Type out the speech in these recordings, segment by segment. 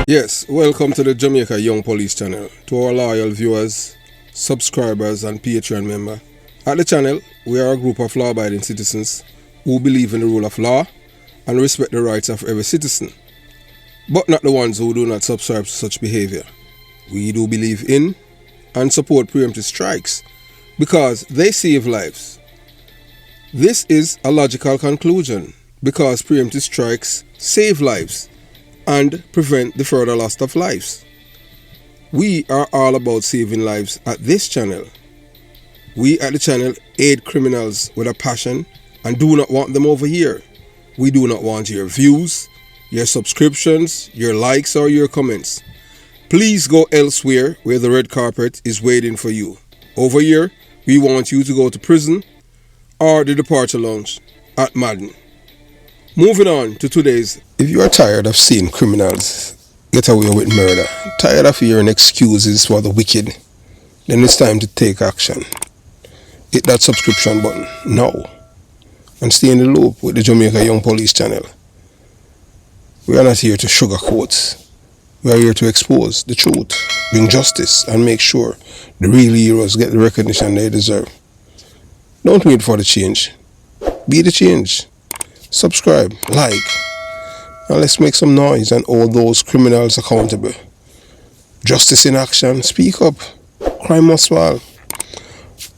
Yes, welcome to the Jamaica Young Police channel. To our loyal viewers, subscribers and Patreon member. At the channel, we are a group of law-abiding citizens who believe in the rule of law and respect the rights of every citizen, but not the ones who do not subscribe to such behavior. We do believe in and support preemptive strikes because they save lives. This is a logical conclusion because preemptive strikes save lives and prevent the further loss of lives. We are all about saving lives at this channel. We at the channel aid criminals with a passion and do not want them over here. We do not want your views, your subscriptions, your likes or your comments. Please go elsewhere where the red carpet is waiting for you. Over here, we want you to go to prison or the departure lounge at Madden. Moving on to today's. If you are tired of seeing criminals get away with murder, tired of hearing excuses for the wicked, then it's time to take action. Hit that subscription button now and stay in the loop with the Jamaica Young Police channel. We are not here to sugarcoat. We are here to expose the truth, bring justice, and make sure the real heroes get the recognition they deserve. Don't wait for the change. Be the change. Subscribe, like, and let's make some noise and hold those criminals accountable. Justice in action. Speak up. Crime must fall.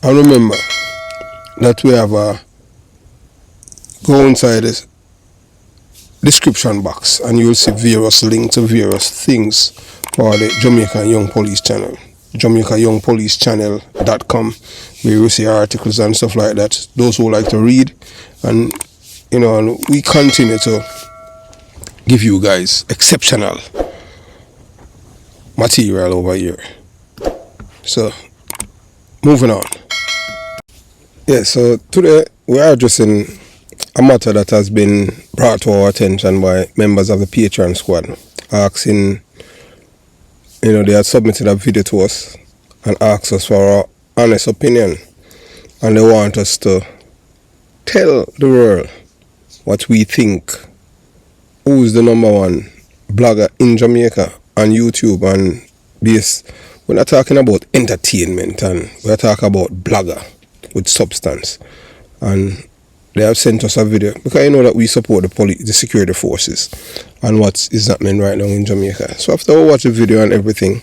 And remember that we have a go inside the description box and you'll see various links to various things for the Jamaica Young Police channel. JamaicaYoungPoliceChannel.com, where you see articles and stuff like that. Those who like to read, and and we continue to give you guys exceptional material over here. So, moving on. Yeah, so today we are addressing a matter that has been brought to our attention by members of the Patreon squad, asking, they had submitted a video to us and asked us for our honest opinion, and they want us to tell the world what we think. Who is the number one blogger in Jamaica on YouTube and this? We're not talking about entertainment, and we're talking about blogger with substance. And they have sent us a video because that we support the security forces and what is happening right now in Jamaica. So after we watch the video and everything,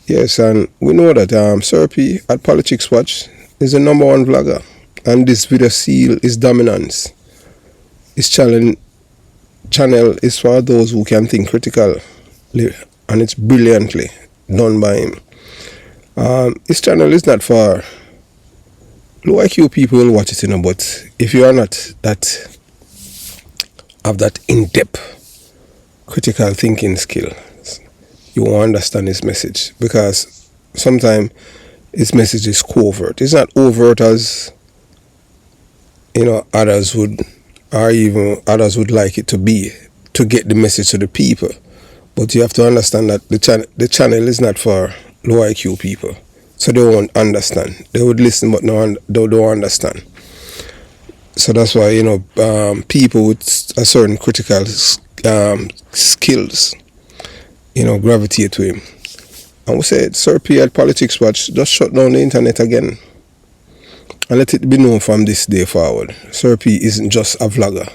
yes, and we know that Sir P at Politics Watch is the number one vlogger, and this video seal is dominance. His channel is for those who can think critically, and it's brilliantly done by him. His channel is not for low IQ people will watch it, but if you are not that have that in-depth critical thinking skill, you won't understand his message, because sometimes his message is covert. It's not overt as others would, or even others would like it to be, to get the message to the people. But you have to understand that the channel is not for low IQ people, so they won't understand. They would listen, but they don't understand. So that's why people with a certain critical skills, gravitate to him. And we said, Sir P at Politics Watch just shut down the internet again. And let it be known from this day forward, Sir P isn't just a vlogger.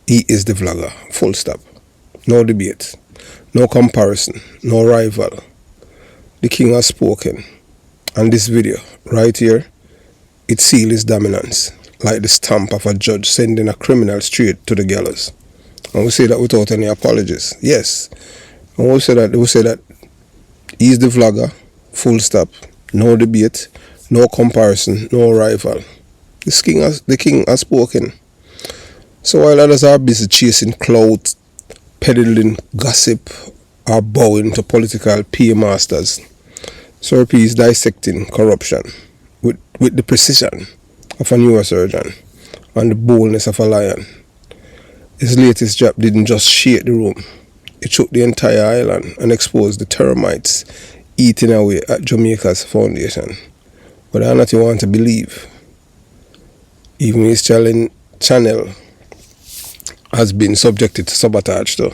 He is the vlogger. Full stop. No debate. No comparison. No rival. The king has spoken. And this video, right here, it seals his dominance, like the stamp of a judge sending a criminal straight to the gallows. And we say that without any apologies. Yes. And we say that he's the vlogger. Full stop. No debate. No comparison, no rival. The king has spoken. So while others are busy chasing clout, peddling gossip, or bowing to political peer masters, Sir P is dissecting corruption with the precision of a neurosurgeon and the boldness of a lion. His latest job didn't just shake the room. It shook the entire island and exposed the termites eating away at Jamaica's foundation. But I'm not you want to believe. Even his channel has been subjected to sabotage too.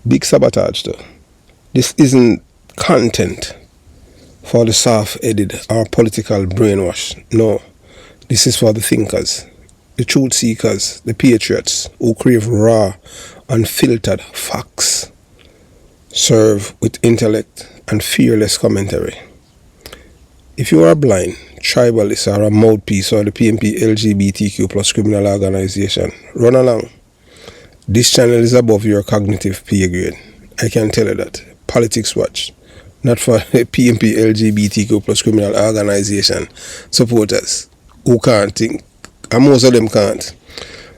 Big sabotage though. This isn't content for the soft-headed or political brainwash. No, this is for the thinkers, the truth seekers, the patriots who crave raw, unfiltered facts, serve with intellect and fearless commentary. If you are blind, tribalist, or a mouthpiece or the PNP LGBTQ plus criminal organization, run along. This channel is above your cognitive pay grade. I can tell you that. Politics Watch. Not for PNP LGBTQ plus criminal organization supporters who can't think. And most of them can't.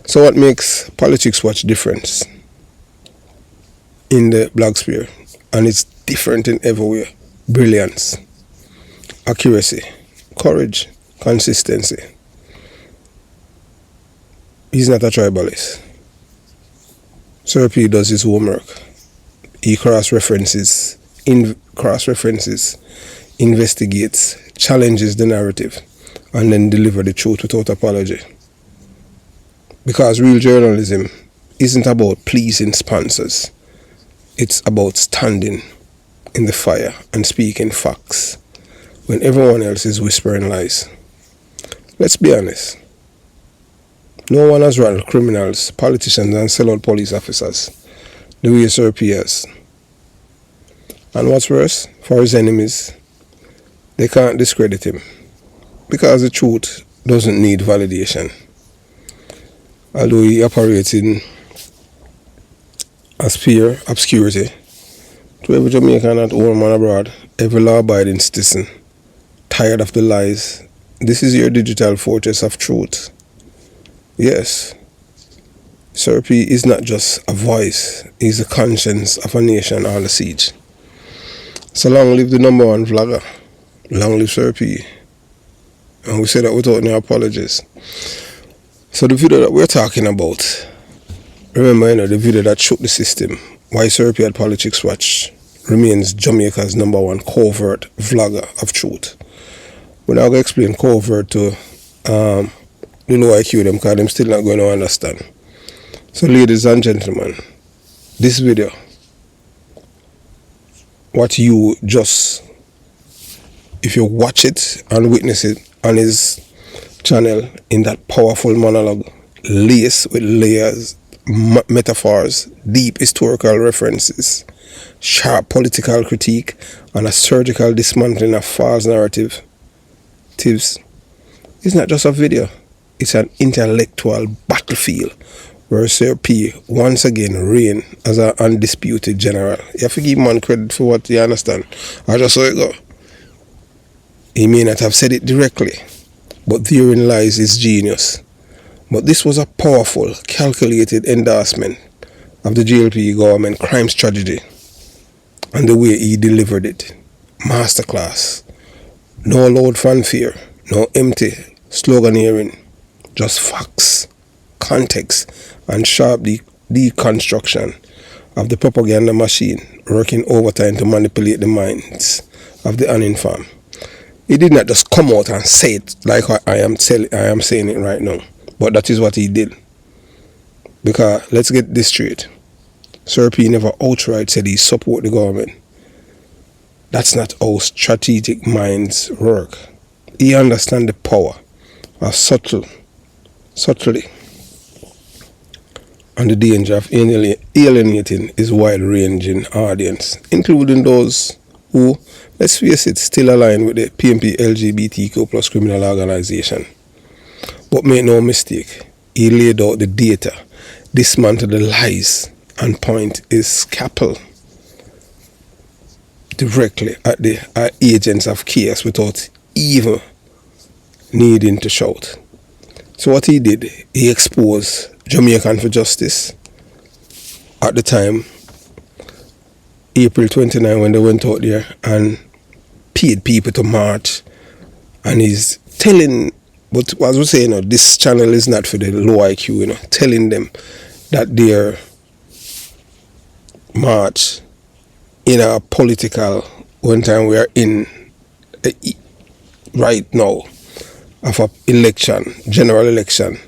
So what makes Politics Watch different in the blogosphere? And it's different in everywhere. Brilliance, accuracy, courage, consistency. He's not a tribalist. Sir P does his homework. He cross-references, investigates, challenges the narrative, and then deliver the truth without apology. Because real journalism isn't about pleasing sponsors. It's about standing in the fire and speaking facts when everyone else is whispering lies. Let's be honest. No one has run criminals, politicians, and sellout police officers the way Sir P has. And what's worse, for his enemies, they can't discredit him because the truth doesn't need validation. Although he operates in obscurity, to every Jamaican at home and abroad, every law-abiding citizen, tired of the lies, this is your digital fortress of truth. Yes, Sir P is not just a voice, he's the conscience of a nation on the siege. So long live the #1 vlogger. Long live Sir P. And we say that without any apologies. So the video that we're talking about, remember, the video that shook the system, why Sir P at Politics Watch remains Jamaica's #1 covert vlogger of truth. We're now going to explain covert to the low IQ them, because them still not going to understand. So ladies and gentlemen, this video, what you just, if you watch it and witness it on his channel in that powerful monologue, laced with layers, metaphors, deep historical references, sharp political critique, and a surgical dismantling of false narrative tips, it's not just a video, it's an intellectual battlefield where Sir P once again reign as an undisputed general. You have to give man credit for what you understand. I just saw it go. He may not have said it directly, but therein lies his genius. But this was a powerful, calculated endorsement of the JLP government crime strategy and the way he delivered it. Masterclass. No loud fanfare, no empty sloganeering, just facts, context, and sharp deconstruction of the propaganda machine working overtime to manipulate the minds of the uninformed. He did not just come out and say it like I am saying it right now, but that is what he did. Because let's get this straight, Sir P never outright said he support the government. That's not how strategic minds work. He understands the power of subtlety and the danger of alienating his wide-ranging audience, including those who, let's face it, still align with the PNP LGBTQ plus criminal organization. But make no mistake, he laid out the data, dismantled the lies, and point his scalpel directly at the agents of chaos without even needing to shout. So what he did, he exposed Jamaican for Justice at the time, April 29, when they went out there and paid people to march. And he's telling, but as we say, this channel is not for the low IQ, telling them that their march in a political, one time we are in right now, of an election, general election,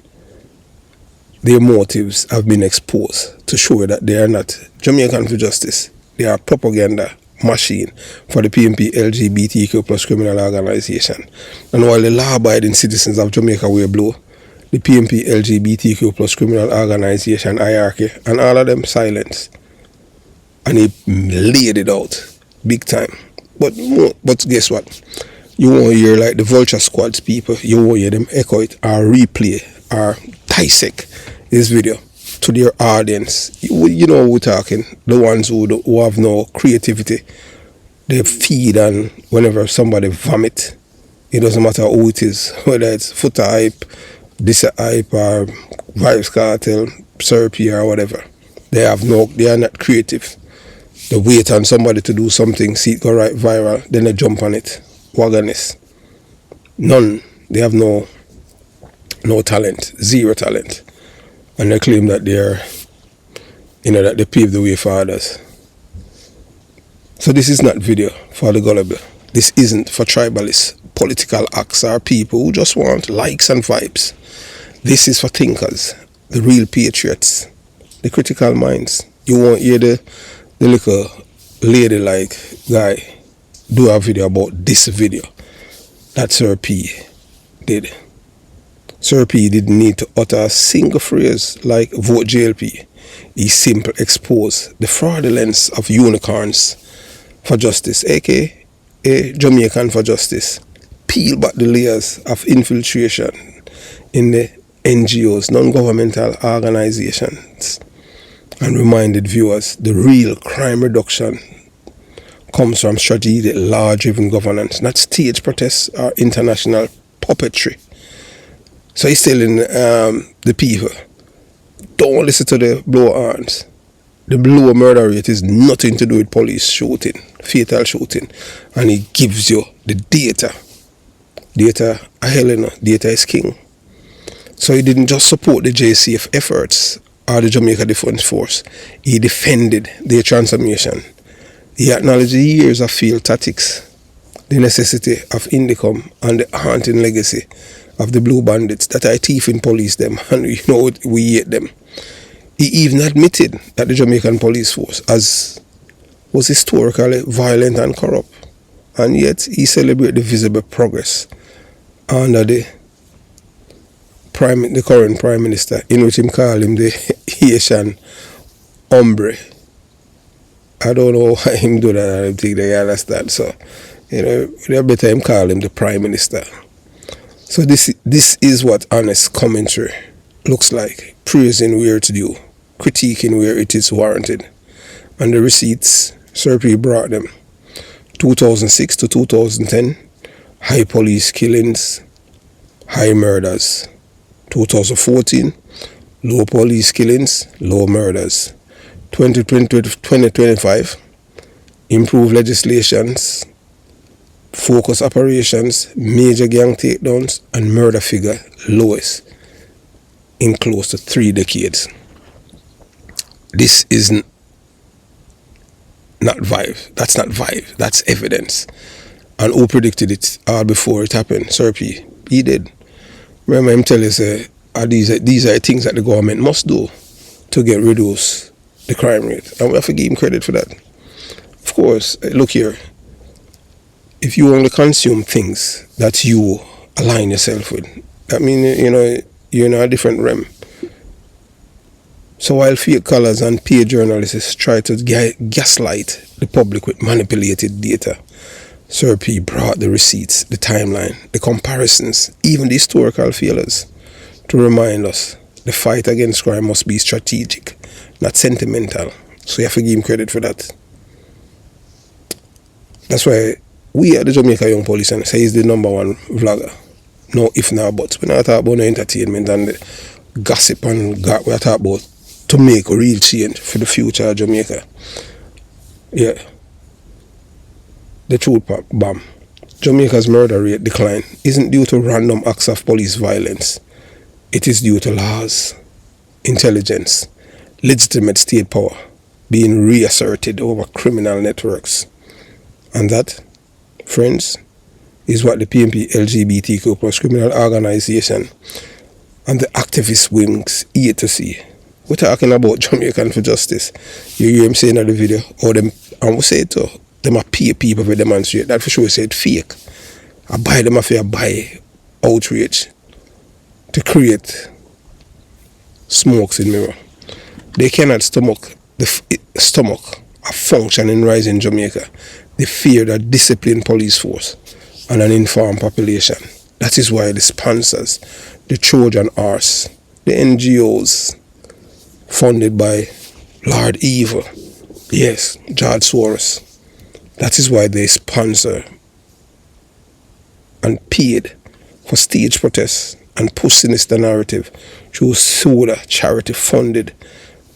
their motives have been exposed to show that they are not Jamaican for justice. They are propaganda machine for the PNP LGBTQ plus criminal organization. And while the law-abiding citizens of Jamaica wear blue, the PNP LGBTQ plus criminal organization hierarchy and all of them silence. And he laid it out big time. But guess what? You won't hear like the Vulture Squad's people, you won't hear them echo it or replay or dissect this video to their audience. You know who we're talking, the ones who have no creativity. They feed on whenever somebody vomit. It doesn't matter who it is, whether it's Footer Hype, This Hype or Vibes Cartel, Syrupy or whatever. They are not creative. They wait on somebody to do something, see it go right viral, then they jump on it. Wagonist. None. They have no talent, zero talent. And they claim that that they paved the way for others. So this is not video for the gullible. This isn't for tribalists, political acts, or people who just want likes and vibes. This is for thinkers, the real patriots, the critical minds. You won't hear the little ladylike guy do a video about this video that Syrupy did. Syrupy didn't need to utter a single phrase like vote JLP. He simply exposed the fraudulence of unicorns for justice, aka Jamaican for justice. Peel back the layers of infiltration in the NGOs, non-governmental organizations, and reminded viewers the real crime reduction comes from strategic, law-driven governance, not stage protests or international puppetry. So he's telling the people, don't listen to the blow arms. The blow murder rate is nothing to do with police shooting, fatal shooting. And he gives you the data. Data, data is king. So he didn't just support the JCF efforts or the Jamaica Defence Force. He defended their transformation. He acknowledged the years of field tactics, the necessity of income and the haunting legacy of the blue bandits that are thieving police them, and we hate them. He even admitted that the Jamaican police force was historically violent and corrupt, and yet he celebrated the visible progress under the current Prime Minister, in which him call him the Haitian hombre. I don't know why him do that. I don't think they understand. So, they better him call him the Prime Minister. So this is what honest commentary looks like. Praising where it's due, critiquing where it is warranted. And the receipts, Syrupy brought them. 2006 to 2010, high police killings, high murders. 2014, low police killings, low murders. 2020 to 2025, improved legislations, focus operations, major gang takedowns, and murder figure lowest in close to 3 decades. This isn't not vibe. That's not vibe. That's evidence. And who predicted it all before it happened? Syrupy. He did. Remember him tell us these are things that the government must do to reduce the crime rate. And we have to give him credit for that. Of course, look here. If you only consume things that you align yourself with, that means, you're in a different realm. So while fake colours and paid journalists try to gaslight the public with manipulated data, Syrupy brought the receipts, the timeline, the comparisons, even the historical failures to remind us the fight against crime must be strategic, not sentimental. So you have to give him credit for that. That's why we at the Jamaica Young Police Channel say he's the #1 vlogger. No if not buts. We're not talking about no entertainment and the gossip and we're talking about to make a real change for the future of Jamaica. Yeah. The truth bomb. Jamaica's murder rate decline isn't due to random acts of police violence. It is due to laws, intelligence, legitimate state power being reasserted over criminal networks. And that, friends, is what the PNP LGBTQ plus criminal organization and the activist wings A to C. We're talking about Jamaican for justice. You hear him saying in the video, or them, and we say it too, them a pay people for demonstrate. That for sure said fake. I buy them a buy outrage to create smokes in mirror. They cannot stomach a functioning rise in Jamaica. They fear a disciplined police force and an informed population. That is why the sponsors, the Trojan horse, the NGOs funded by Lord Evil, yes, George Soros, that is why they sponsor and paid for stage protests and push sinister narrative through soda charity funded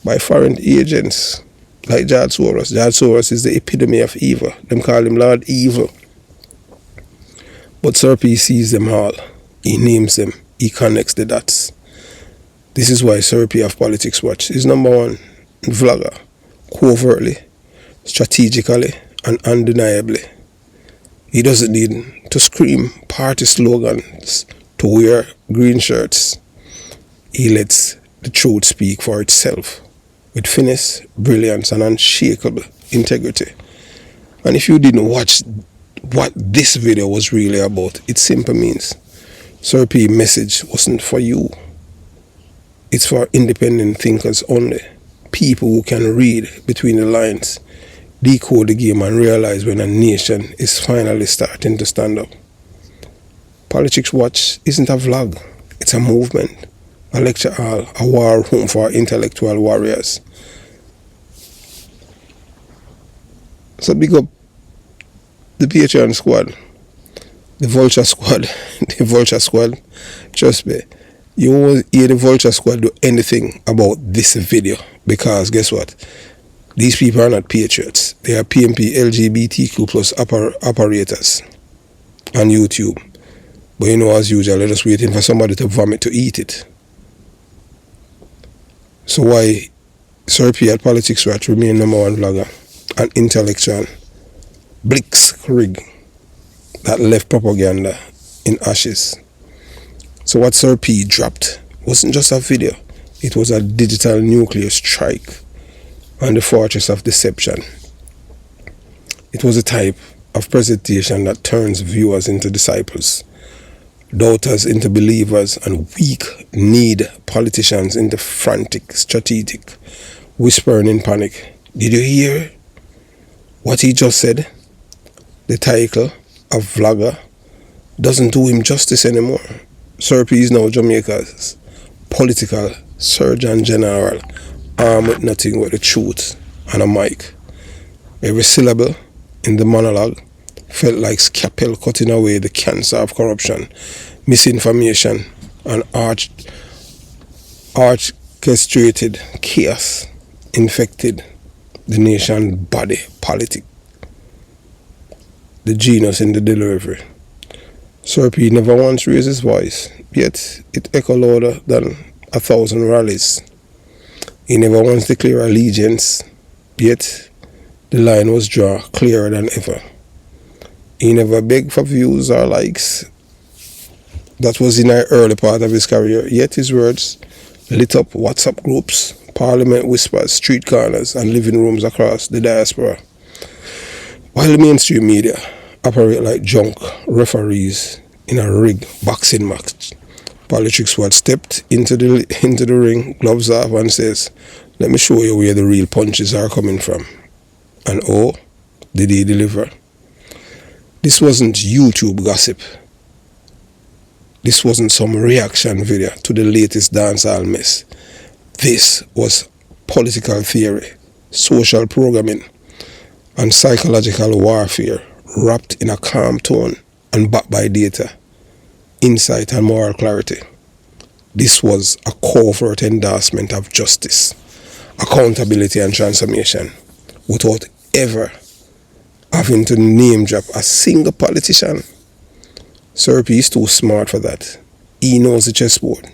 by foreign agents like George Soros. George Soros is the epitome of evil. Them call him Lord Evil. But Sir P sees them all. He names them. He connects the dots. This is why Sir P of Politics Watch is #1 vlogger, covertly, strategically, and undeniably. He doesn't need to scream party slogans, to wear green shirts. He lets the truth speak for itself with finesse, brilliance, and unshakable integrity. And if you didn't watch what this video was really about, it simply means Sir P's message wasn't for you. It's for independent thinkers only. People who can read between the lines, decode the game, and realize when a nation is finally starting to stand up. Politics Watch isn't a vlog. It's a movement, a lecture hall, a war room for intellectual warriors. So big up the Patreon squad, the Vulture squad, the Vulture squad. Trust me, you won't hear the Vulture squad do anything about this video, because guess what? These people are not patriots. They are PMP LGBTQ plus operators on YouTube. But you know, as usual, they're just waiting for somebody to vomit to eat it. So why Sir P at Politics Watch remain #1 vlogger and intellectual blitzkrieg that left propaganda in ashes. So what Sir P dropped wasn't just a video. It was a digital nuclear strike on the fortress of deception. It was a type of presentation that turns viewers into disciples, doubters into believers, and weak-kneed politicians into frantic, strategic, whispering in panic. Did you hear what he just said? The title of vlogger doesn't do him justice anymore. Sir P is now Jamaica's political Surgeon General, armed with nothing but the truth and a mic. Every syllable in the monologue felt like scalpel cutting away the cancer of corruption, misinformation, and orchestrated chaos infected the nation's body politic. The genius in the delivery. Sir P never once raised his voice, yet it echoed louder than 1,000 rallies. He never once declared allegiance, yet the line was drawn clearer than ever. He never begged for views or likes. That was in the early part of his career, yet his words lit up WhatsApp groups, parliament whispers, street corners, and living rooms across the diaspora. While the mainstream media operate like junk referees in a rigged boxing match, Politics Watch stepped into the ring, gloves off, and says, "Let me show you where the real punches are coming from." And oh, did he deliver? This wasn't YouTube gossip. This wasn't some reaction video to the latest dancehall mess. This was political theory, social programming, and psychological warfare wrapped in a calm tone and backed by data, insight, and moral clarity. This was a covert endorsement of justice, accountability, and transformation, without ever having to name drop a single politician. Sir P is too smart for that. He knows the chessboard.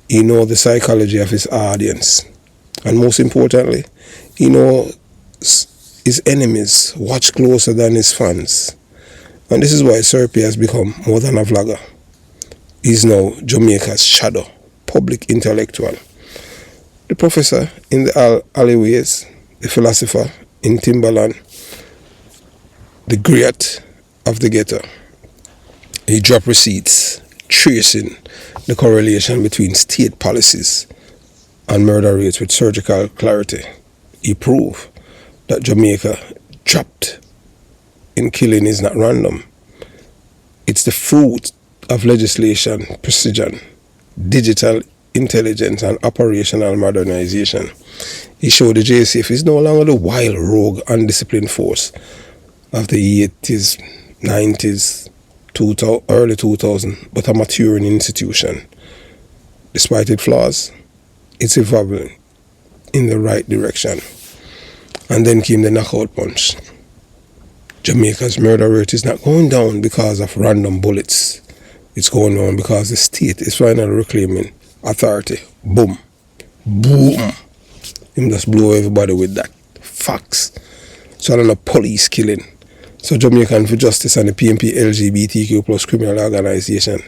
He knows the psychology of his audience. And most importantly, he knows his enemies watch closer than his fans. And this is why Sir P has become more than a vlogger. He's now Jamaica's shadow public intellectual, the professor in the alleyways, the philosopher in Timberland, the great of the ghetto. He dropped receipts tracing the correlation between state policies and murder rates with surgical clarity. He proved that Jamaica dropped in killing is not random. It's the fruit of legislation, precision, digital intelligence, and operational modernization. He showed the JCF is no longer the wild, rogue, undisciplined force of the 80s, 90s, early 2000s, but a maturing institution. Despite its flaws, it's evolving in the right direction. And then came the knockout punch. Jamaica's murder rate is not going down because of random bullets. It's going down because the state is finally reclaiming authority. Boom. Boom. Him just blow everybody with that. Facts. So I don't know, police killing. So Jamaican for Justice and the PNP LGBTQ plus criminal organization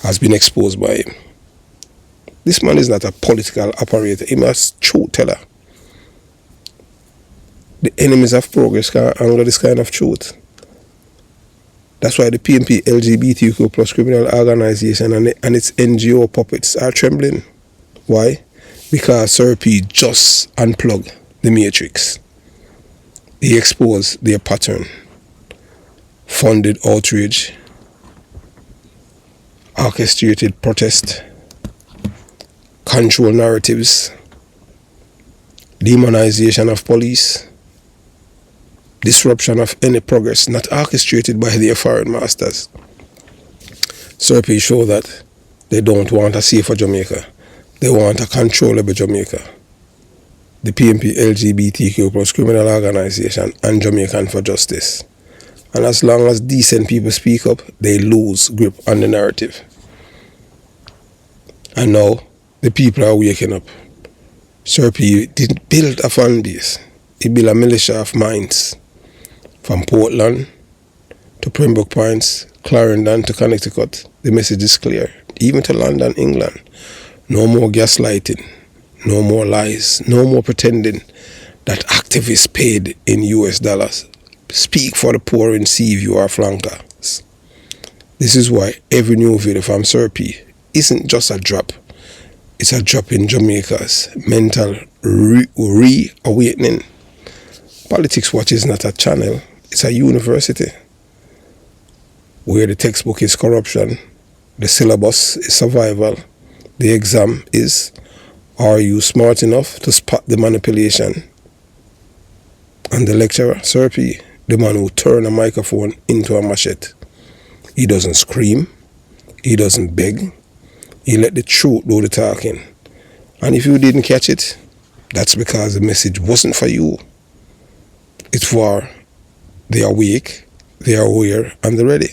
has been exposed by him. This man is not a political operator. He must truth teller. The enemies of progress can't handle this kind of truth. That's why the PNP LGBTQ plus criminal organization and its NGO puppets are trembling. Why? Because Sir P just unplugged the matrix. He exposed their pattern. Funded outrage, orchestrated protest, control narratives, demonization of police, disruption of any progress not orchestrated by their foreign masters. Serpi show that they don't want a safer Jamaica. They want a controllable Jamaica. The PNP LGBTQ plus criminal organization and Jamaican for Justice. And as long as decent people speak up, they lose grip on the narrative. And now, the people are waking up. Sir P didn't build a fan base. He built a militia of minds. From Portland to Pembroke Pines, Clarendon to Connecticut, the message is clear. Even to London, England. No more gaslighting. No more lies. No more pretending that activists paid in US dollars speak for the poor and see if you are flankers. This is why every new video from Sir P isn't just a drop. It's a drop in Jamaica's mental reawakening. Politics Watch is not a channel, it's a university where the textbook is corruption, the syllabus is survival, the exam is, are you smart enough to spot the manipulation? And the lecturer, Sir P, the man who turned a microphone into a machete. He doesn't scream. He doesn't beg. He let the truth do the talking. And if you didn't catch it, that's because the message wasn't for you. It's for the awake, the aware, and the ready.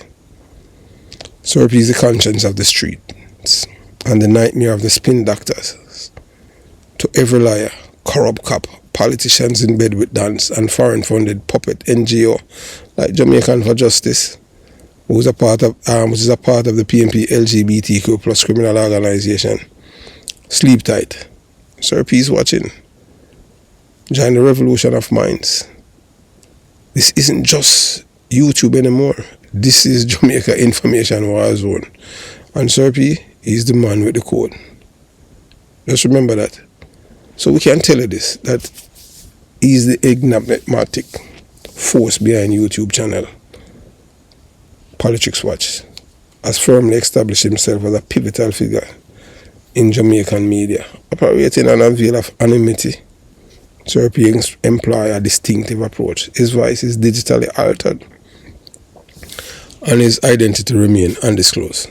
Sir P is the conscience of the streets and the nightmare of the spin doctors. To every liar, corrupt cop, politicians in bed with dance, and foreign-funded puppet NGO like Jamaican for Justice, which is a part of the PNP LGBTQ plus criminal organization. Sleep tight. Sir P is watching. Join the revolution of minds. This isn't just YouTube anymore. This is Jamaica Information War Zone. And Sir P is the man with the code. Just remember that. So we can tell you this, that he's the enigmatic force behind YouTube channel. Politics Watch has firmly established himself as a pivotal figure in Jamaican media, operating on a veil of anonymity. Sir P employs a distinctive approach. His voice is digitally altered and his identity remains undisclosed.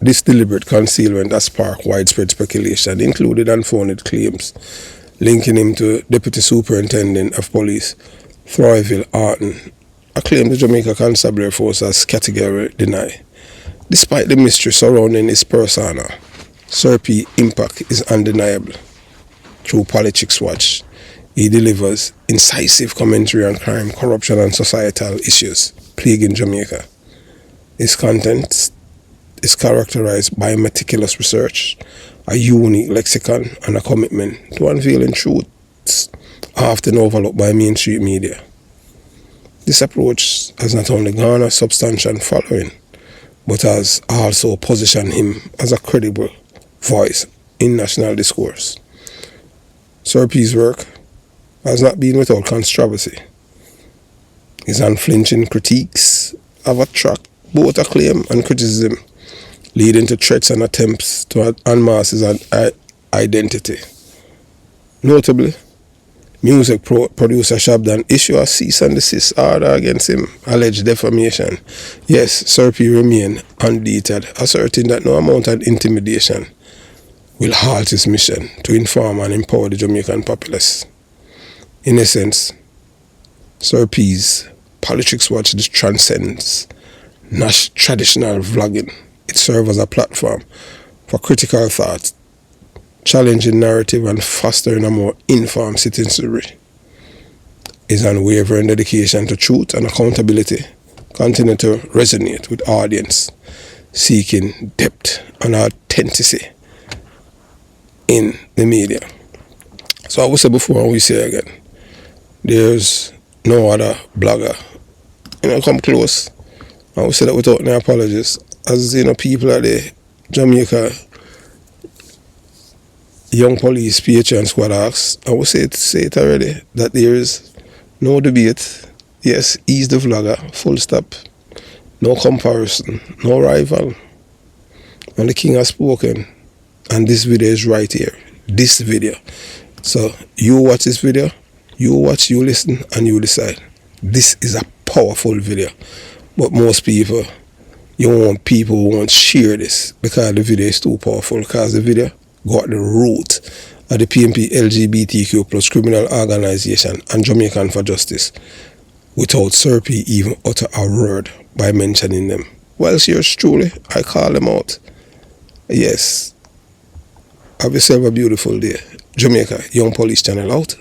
This deliberate concealment has sparked widespread speculation, including unfounded claims linking him to Deputy Superintendent of Police Throyville Arton, a claim the Jamaica Constabulary Force has categorically denied. Despite the mystery surrounding his persona, Sir P's impact is undeniable. Through Politics Watch, he delivers incisive commentary on crime, corruption, and societal issues plaguing Jamaica. His content is characterized by meticulous research, a unique lexicon and a commitment to unveiling truths often overlooked by mainstream media. This approach has not only garnered a substantial following, but has also positioned him as a credible voice in national discourse. Sir P's work has not been without controversy. His unflinching critiques have attracted both acclaim and criticism, leading to threats and attempts to unmask his identity. Notably, music producer Shabdan issued a cease and desist order against him, alleged defamation. Yes, Sir P remained undeterred, asserting that no amount of intimidation will halt his mission to inform and empower the Jamaican populace. In essence, Sir P's Politics Watch transcends traditional vlogging. It serves as a platform for critical thought, challenging narrative, and fostering a more informed citizenry. His unwavering dedication to truth and accountability continue to resonate with audience seeking depth and authenticity in the media. So I will say before and we say again, there's no other blogger come close. I will say that without any apologies. As people at the Jamaica Young Police Patreon Squad asks, I will say it already, that there is no debate. Yes, he's the vlogger, full stop. No comparison, no rival. And the king has spoken. And this video is right here. This video. So you watch this video, you watch, you listen, and you decide. This is a powerful video. But most people won't share this because the video is too powerful, because the video got the root of the PNP LGBTQ plus criminal organization and Jamaican for Justice without Sir P even utter a word by mentioning them. Whilst yours truly, I call them out. Yes. Have yourself a beautiful day. Jamaica Young Police Channel out.